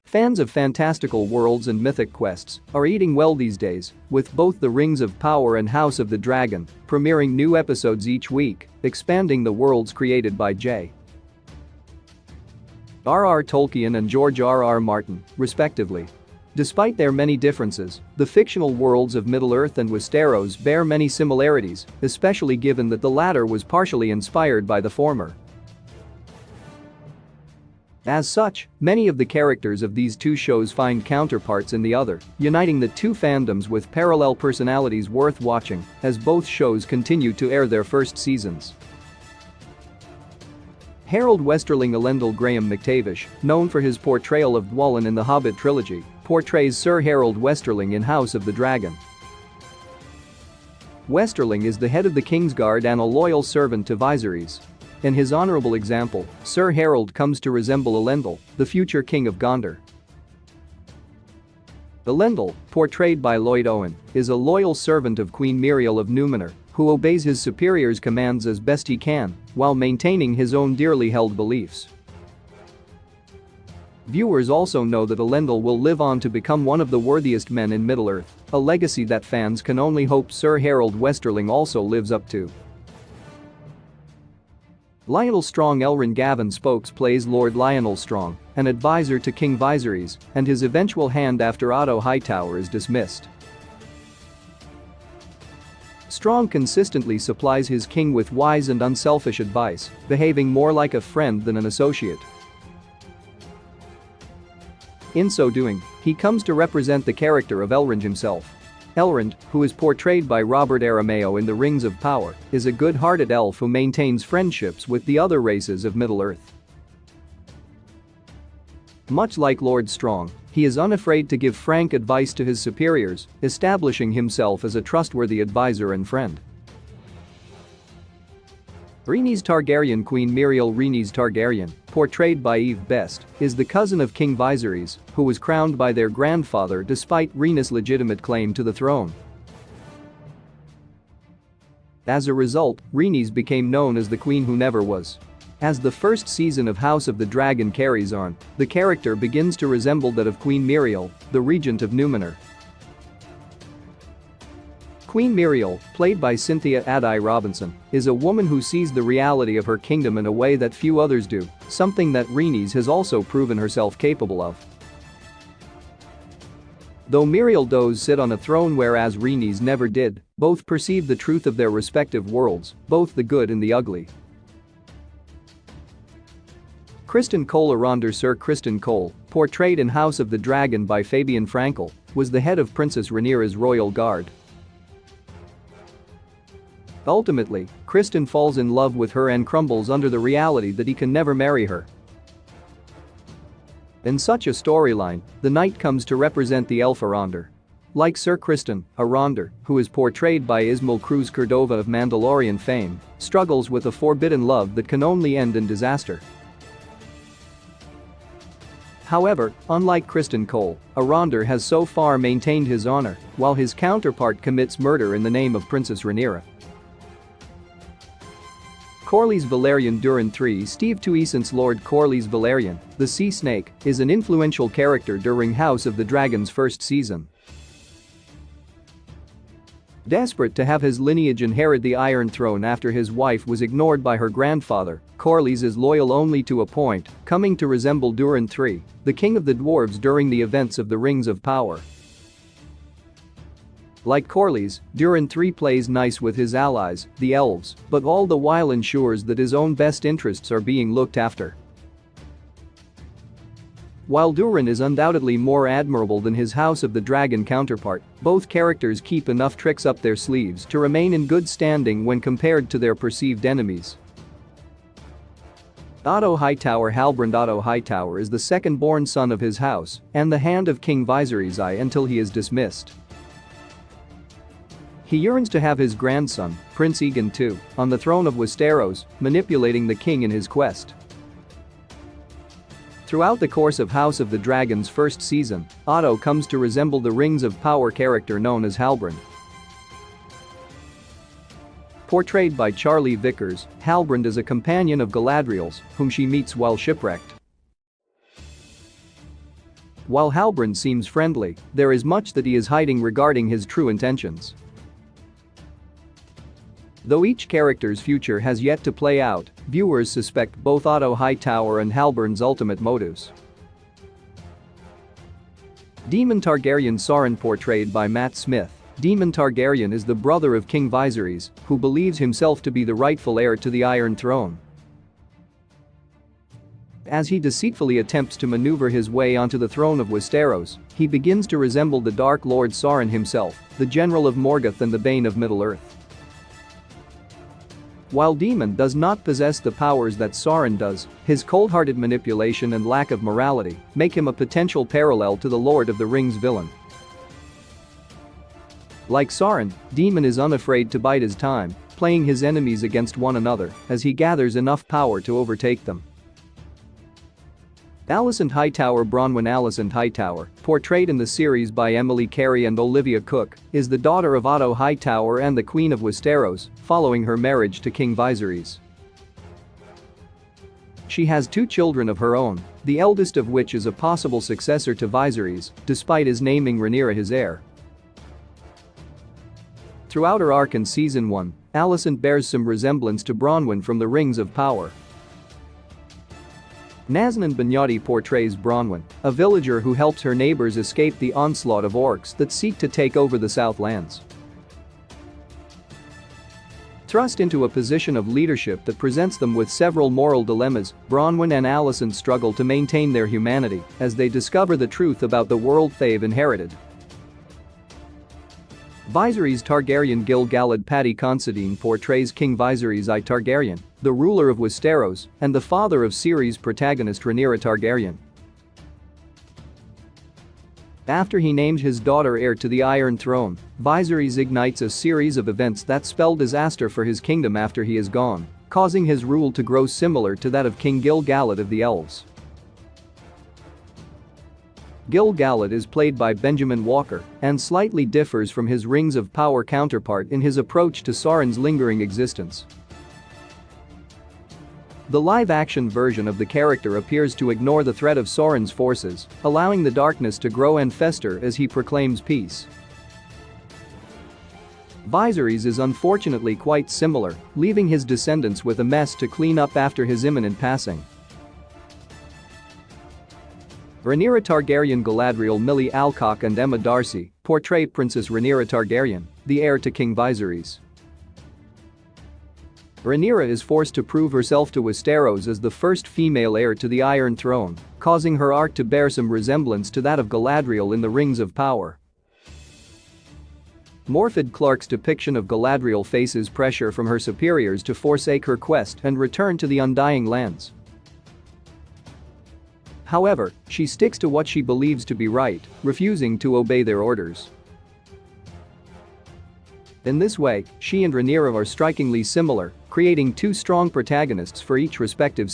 Fans of fantastical worlds and mythic quests are eating well these days, with both The Rings of Power and House of the Dragon premiering new episodes each week, expanding the worlds created by J. R.R. Tolkien and George R.R. Martin, respectively. Despite their many differences, the fictional worlds of Middle-earth and Westeros bear many similarities, especially given that the latter was partially inspired by the former. As such, many of the characters of these two shows find counterparts in the other, uniting the two fandoms with parallel personalities worth watching as both shows continue to air their first seasons. Harold Westerling Elendil Graham McTavish, known for his portrayal of Dwalin in the Hobbit trilogy, portrays Sir Harold Westerling in House of the Dragon. Westerling is the head of the Kingsguard and a loyal servant to Viserys. In his honorable example, Sir Harold comes to resemble Elendil, the future king of Gondor. Elendil, portrayed by Lloyd Owen, is a loyal servant of Queen Muriel of Númenor, who obeys his superiors' commands as best he can, while maintaining his own dearly held beliefs. Viewers also know that Elendil will live on to become one of the worthiest men in Middle-earth, a legacy that fans can only hope Sir Harold Westerling also lives up to. Lionel Strong Elrin Gavin Spokes plays Lord Lionel Strong, an advisor to King Viserys, and his eventual hand after Otto Hightower is dismissed. Strong consistently supplies his king with wise and unselfish advice, behaving more like a friend than an associate. In so doing, he comes to represent the character of Elrond himself. Elrond, who is portrayed by Robert Aramayo in The Rings of Power, is a good-hearted elf who maintains friendships with the other races of Middle-earth. Much like Lord Strong, he is unafraid to give frank advice to his superiors, establishing himself as a trustworthy advisor and friend. Rhaenys Targaryen Queen Muriel Rhaenys Targaryen, portrayed by Eve Best, is the cousin of King Viserys, who was crowned by their grandfather despite Rhaenys' legitimate claim to the throne. As a result, Rhaenys became known as the Queen Who Never Was. As the first season of House of the Dragon carries on, the character begins to resemble that of Queen Muriel, the regent of Númenor. Queen Muriel, played by Cynthia Addai Robinson, is a woman who sees the reality of her kingdom in a way that few others do, something that Rhaenys has also proven herself capable of. Though Muriel does sit on a throne whereas Rhaenys never did, both perceive the truth of their respective worlds, both the good and the ugly. Criston Cole Aronder Sir Criston Cole, portrayed in House of the Dragon by Fabian Frankel, was the head of Princess Rhaenyra's royal guard. Ultimately, Criston falls in love with her and crumbles under the reality that he can never marry her. In such a storyline, the knight comes to represent the elf Aronder. Like Sir Criston, Aronder, who is portrayed by Ismael Cruz Cordova of Mandalorian fame, struggles with a forbidden love that can only end in disaster. However, unlike Criston Cole, Aronder has so far maintained his honor, while his counterpart commits murder in the name of Princess Rhaenyra. Corlys Velaryon Durin III Steve Toussaint's Lord Corlys Velaryon, the Sea Snake, is an influential character during House of the Dragon's first season. Desperate to have his lineage inherit the Iron Throne after his wife was ignored by her grandfather, Corlys is loyal only to a point, coming to resemble Durin III, the king of the dwarves during the events of the Rings of Power. Like Corlys, Durin III plays nice with his allies, the elves, but all the while ensures that his own best interests are being looked after. While Durin is undoubtedly more admirable than his House of the Dragon counterpart, both characters keep enough tricks up their sleeves to remain in good standing when compared to their perceived enemies. Otto Hightower Halbrand Otto Hightower is the second-born son of his house and the hand of King Viserys I until he is dismissed. He yearns to have his grandson, Prince Aegon II, on the throne of Westeros, manipulating the king in his quest. Throughout the course of House of the Dragon's first season, Otto comes to resemble the Rings of Power character known as Halbrand. Portrayed by Charlie Vickers, Halbrand is a companion of Galadriel's, whom she meets while shipwrecked. While Halbrand seems friendly, there is much that he is hiding regarding his true intentions. Though each character's future has yet to play out, viewers suspect both Otto Hightower and Halbrand's ultimate motives. Daemon Targaryen Sauron portrayed by Matt Smith. Daemon Targaryen is the brother of King Viserys, who believes himself to be the rightful heir to the Iron Throne. As he deceitfully attempts to maneuver his way onto the throne of Westeros, he begins to resemble the Dark Lord Sauron himself, the General of Morgoth and the Bane of Middle-earth. While Daemon does not possess the powers that Sauron does, his cold-hearted manipulation and lack of morality make him a potential parallel to the Lord of the Rings villain. Like Sauron, Daemon is unafraid to bide his time, playing his enemies against one another as he gathers enough power to overtake them. Alicent Hightower Bronwyn Alicent Hightower, portrayed in the series by Emily Carey and Olivia Cooke, is the daughter of Otto Hightower and the Queen of Westeros, following her marriage to King Viserys. She has 2 children of her own, the eldest of which is a possible successor to Viserys, despite his naming Rhaenyra his heir. Throughout her arc in Season 1, Alicent bears some resemblance to Bronwyn from the Rings of Power. Nazanin Bunyadi portrays Bronwyn, a villager who helps her neighbors escape the onslaught of orcs that seek to take over the Southlands. Thrust into a position of leadership that presents them with several moral dilemmas, Bronwyn and Alicent struggle to maintain their humanity as they discover the truth about the world they've inherited. Viserys Targaryen Gil-galad Paddy Considine portrays King Viserys I Targaryen, the ruler of Westeros and the father of series protagonist Rhaenyra Targaryen. After he named his daughter heir to the Iron Throne, Viserys ignites a series of events that spell disaster for his kingdom after he is gone, causing his rule to grow similar to that of King Gil-galad of the Elves. Gil-galad is played by Benjamin Walker and slightly differs from his Rings of Power counterpart in his approach to Sauron's lingering existence. The live-action version of the character appears to ignore the threat of Sauron's forces, allowing the darkness to grow and fester as he proclaims peace. Viserys is unfortunately quite similar, leaving his descendants with a mess to clean up after his imminent passing. Rhaenyra Targaryen Galadriel Millie Alcock and Emma Darcy portray Princess Rhaenyra Targaryen, the heir to King Viserys. Rhaenyra is forced to prove herself to Westeros as the first female heir to the Iron Throne, causing her arc to bear some resemblance to that of Galadriel in the Rings of Power. Morfydd Clark's depiction of Galadriel faces pressure from her superiors to forsake her quest and return to the Undying Lands. However, she sticks to what she believes to be right, refusing to obey their orders. In this way, she and Rhaenyra are strikingly similar, creating 2 strong protagonists for each respective